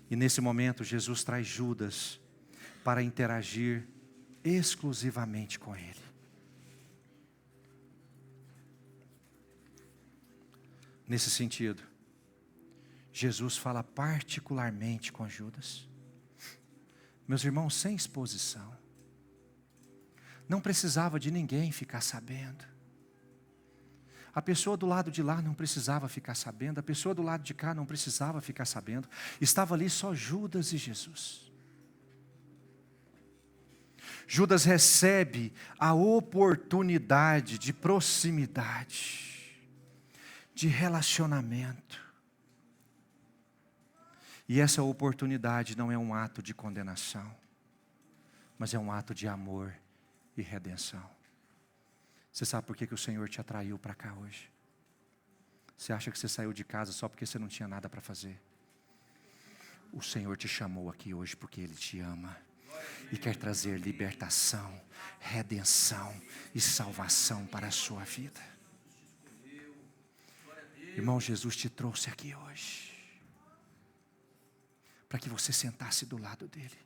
A: E nesse momento Jesus traz Judas para interagir exclusivamente com ele. Nesse sentido, Jesus fala particularmente com Judas. Meus irmãos, sem exposição. Não precisava de ninguém ficar sabendo. A pessoa do lado de lá não precisava ficar sabendo. A pessoa do lado de cá não precisava ficar sabendo. Estava ali só Judas e Jesus. Judas recebe a oportunidade de proximidade, de relacionamento. E essa oportunidade não é um ato de condenação, mas é um ato de amor e redenção. Você sabe por que o Senhor te atraiu para cá hoje? Você acha que você saiu de casa só porque você não tinha nada para fazer? O Senhor te chamou aqui hoje porque Ele te ama e quer trazer libertação, redenção e salvação para a sua vida. Irmão, Jesus te trouxe aqui hoje para que você sentasse do lado dele,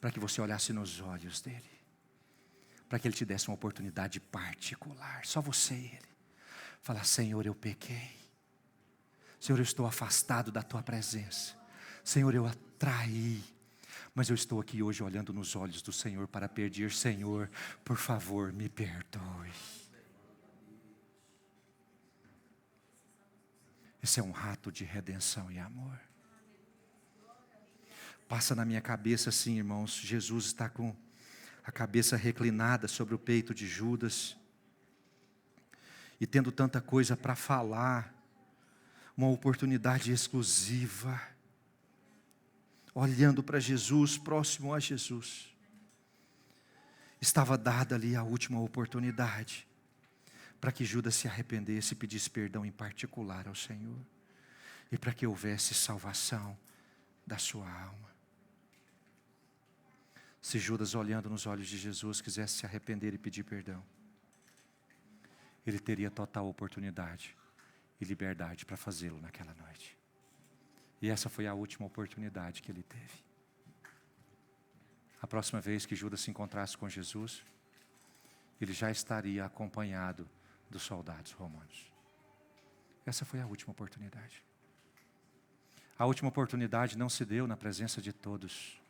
A: para que você olhasse nos olhos dele, para que ele te desse uma oportunidade particular, só você e ele. Falar, Senhor, eu pequei. Senhor, eu estou afastado da tua presença. Senhor, eu atraí. Mas eu estou aqui hoje olhando nos olhos do Senhor para pedir, Senhor, por favor, me perdoe. Esse é um ato de redenção e amor. Passa na minha cabeça assim, irmãos, Jesus está com a cabeça reclinada sobre o peito de Judas, e tendo tanta coisa para falar, uma oportunidade exclusiva, olhando para Jesus, próximo a Jesus. Estava dada ali a última oportunidade, para que Judas se arrependesse e pedisse perdão em particular ao Senhor, e para que houvesse salvação da sua alma. Se Judas, olhando nos olhos de Jesus, quisesse se arrepender e pedir perdão, ele teria total oportunidade e liberdade para fazê-lo naquela noite. E essa foi a última oportunidade que ele teve. A próxima vez que Judas se encontrasse com Jesus, ele já estaria acompanhado dos soldados romanos. Essa foi a última oportunidade. A última oportunidade não se deu na presença de todos.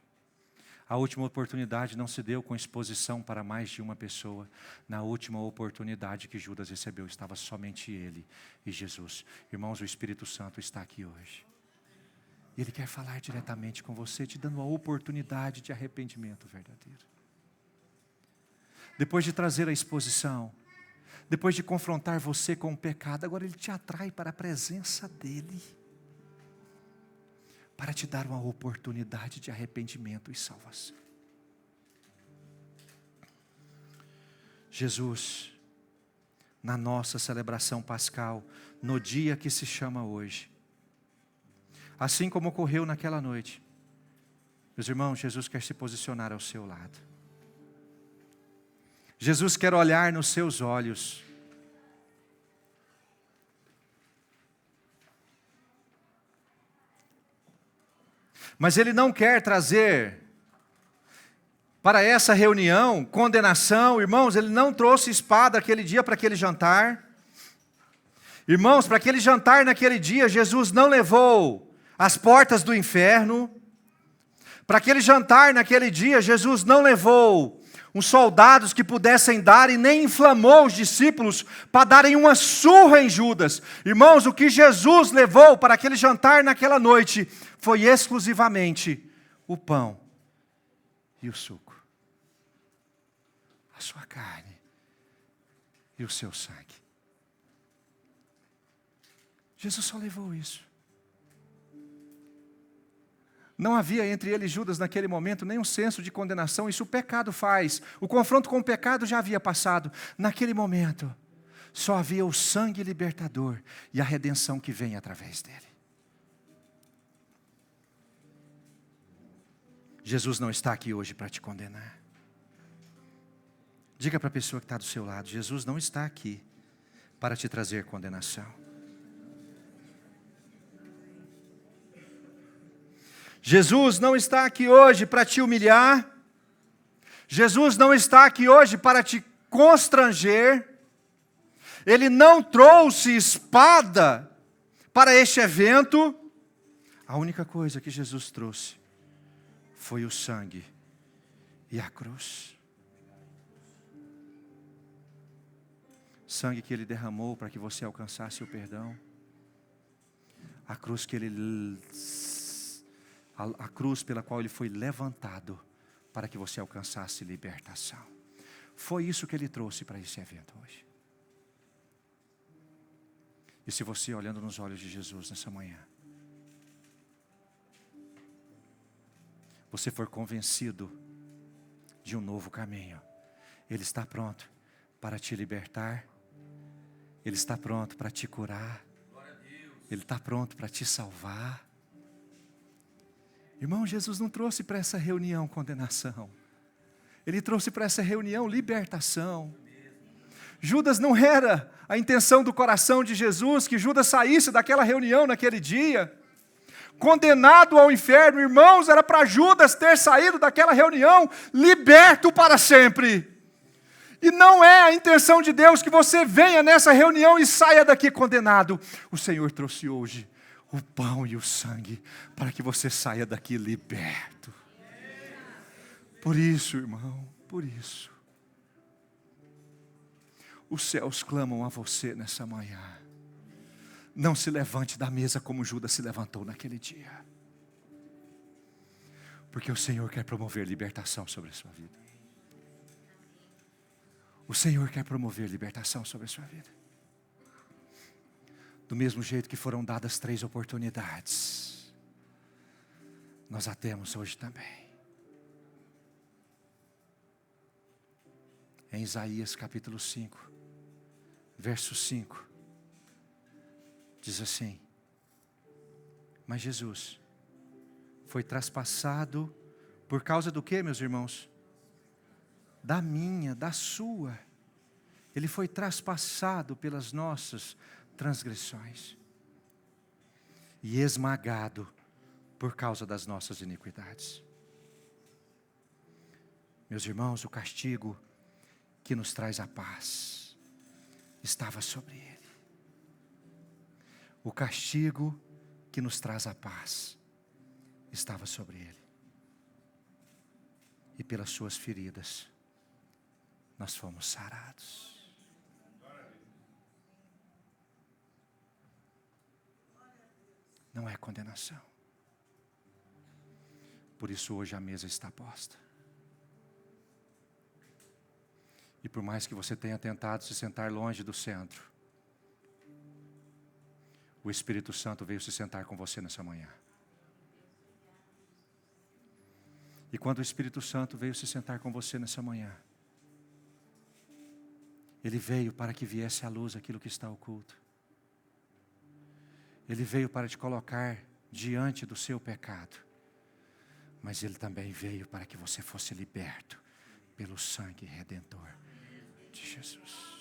A: A última oportunidade não se deu com exposição para mais de uma pessoa. Na última oportunidade que Judas recebeu, estava somente ele e Jesus. Irmãos, o Espírito Santo está aqui hoje. Ele quer falar diretamente com você, te dando a oportunidade de arrependimento verdadeiro. Depois de trazer a exposição, depois de confrontar você com o pecado, agora Ele te atrai para a presença dEle, para te dar uma oportunidade de arrependimento e salvação. Jesus, na nossa celebração pascal, no dia que se chama hoje, assim como ocorreu naquela noite, meus irmãos, Jesus quer se posicionar ao seu lado. Jesus quer olhar nos seus olhos. Mas Ele não quer trazer para essa reunião condenação. Irmãos, Ele não trouxe espada aquele dia para aquele jantar. Irmãos, para aquele jantar naquele dia, Jesus não levou as portas do inferno. Para aquele jantar naquele dia, Jesus não levou uns soldados que pudessem dar e nem inflamou os discípulos para darem uma surra em Judas. Irmãos, o que Jesus levou para aquele jantar naquela noite foi exclusivamente o pão e o suco, a sua carne e o seu sangue. Jesus só levou isso. Não havia entre ele e Judas naquele momento nenhum senso de condenação, isso o pecado faz. O confronto com o pecado já havia passado. Naquele momento, só havia o sangue libertador e a redenção que vem através dele. Jesus não está aqui hoje para te condenar. Diga para a pessoa que está do seu lado, Jesus não está aqui para te trazer condenação. Jesus não está aqui hoje para te humilhar. Jesus não está aqui hoje para te constranger. Ele não trouxe espada para este evento. A única coisa que Jesus trouxe foi o sangue e a cruz. Sangue que Ele derramou para que você alcançasse o perdão. A cruz que Ele... A cruz pela qual Ele foi levantado para que você alcançasse libertação. Foi isso que Ele trouxe para esse evento hoje. E se você olhando nos olhos de Jesus nessa manhã, você for convencido de um novo caminho, Ele está pronto para te libertar, Ele está pronto para te curar, Ele está pronto para te salvar. Irmão, Jesus não trouxe para essa reunião condenação. Ele trouxe para essa reunião libertação. Judas não era a intenção do coração de Jesus que Judas saísse daquela reunião naquele dia condenado ao inferno. Irmãos, era para Judas ter saído daquela reunião liberto para sempre. E não é a intenção de Deus que você venha nessa reunião e saia daqui condenado. O Senhor trouxe hoje o pão e o sangue, para que você saia daqui liberto. Por isso, irmão, por isso, os céus clamam a você nessa manhã. Não se levante da mesa como Judas se levantou naquele dia. Porque o Senhor quer promover libertação sobre a sua vida. O Senhor quer promover libertação sobre a sua vida. Do mesmo jeito que foram dadas 3 oportunidades, nós a temos hoje também. Em Isaías capítulo 5, verso 5, diz assim: mas Jesus foi traspassado por causa do que, meus irmãos? Da minha, da sua. Ele foi traspassado pelas nossas transgressões e esmagado por causa das nossas iniquidades. Meus irmãos, o castigo que nos traz a paz estava sobre Ele. O castigo que nos traz a paz estava sobre Ele. e pelas suas feridas nós fomos sarados. Não é condenação. Por isso hoje a mesa está posta. E por mais que você tenha tentado se sentar longe do centro, o Espírito Santo veio se sentar com você nessa manhã. E quando o Espírito Santo veio se sentar com você nessa manhã, ele veio para que viesse à luz aquilo que está oculto. Ele veio para te colocar diante do seu pecado. Mas ele também veio para que você fosse liberto pelo sangue redentor de Jesus.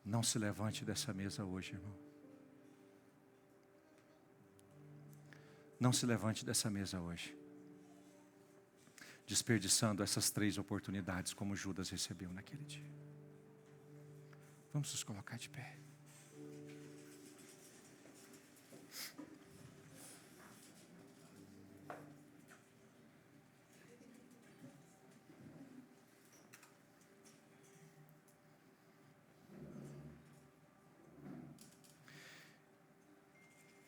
A: Não se levante dessa mesa hoje, irmão. Não se levante dessa mesa hoje, desperdiçando essas 3 oportunidades como Judas recebeu naquele dia. Vamos nos colocar de pé.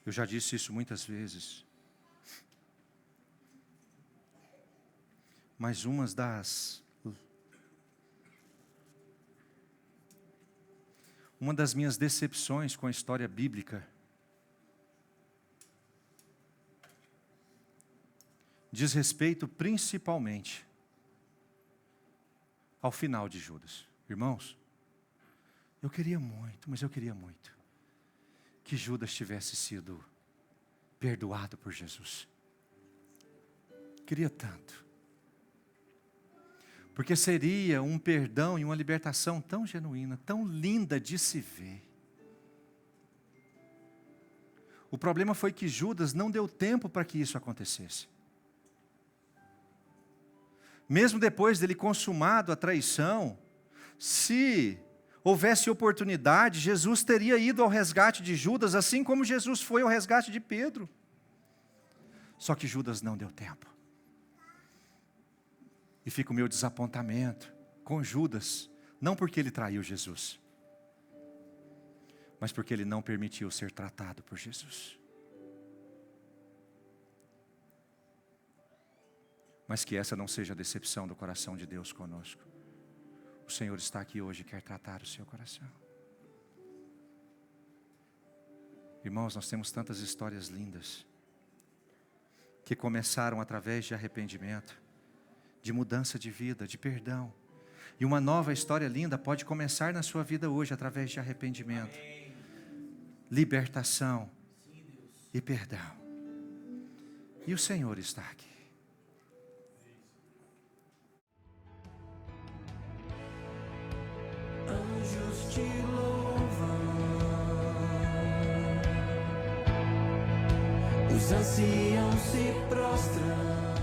A: Eu já disse isso muitas vezes. Mas uma das minhas decepções com a história bíblica diz respeito principalmente ao final de Judas. Irmãos, eu queria muito que Judas tivesse sido perdoado por Jesus. Queria tanto. Porque seria um perdão e uma libertação tão genuína, tão linda de se ver. O problema foi que Judas não deu tempo para que isso acontecesse. Mesmo depois dele consumado a traição, se houvesse oportunidade, Jesus teria ido ao resgate de Judas, assim como Jesus foi ao resgate de Pedro. Só que Judas não deu tempo. E fica o meu desapontamento com Judas, não porque ele traiu Jesus, mas porque ele não permitiu ser tratado por Jesus. Mas que essa não seja a decepção do coração de Deus conosco. O Senhor está aqui hoje e quer tratar o seu coração. Irmãos, nós temos tantas histórias lindas que começaram através de arrependimento, de mudança de vida, de perdão. E uma nova história linda pode começar na sua vida hoje através de arrependimento, libertação e perdão. E o Senhor está aqui.
D: Anjos te louvam, os anciãos se prostram.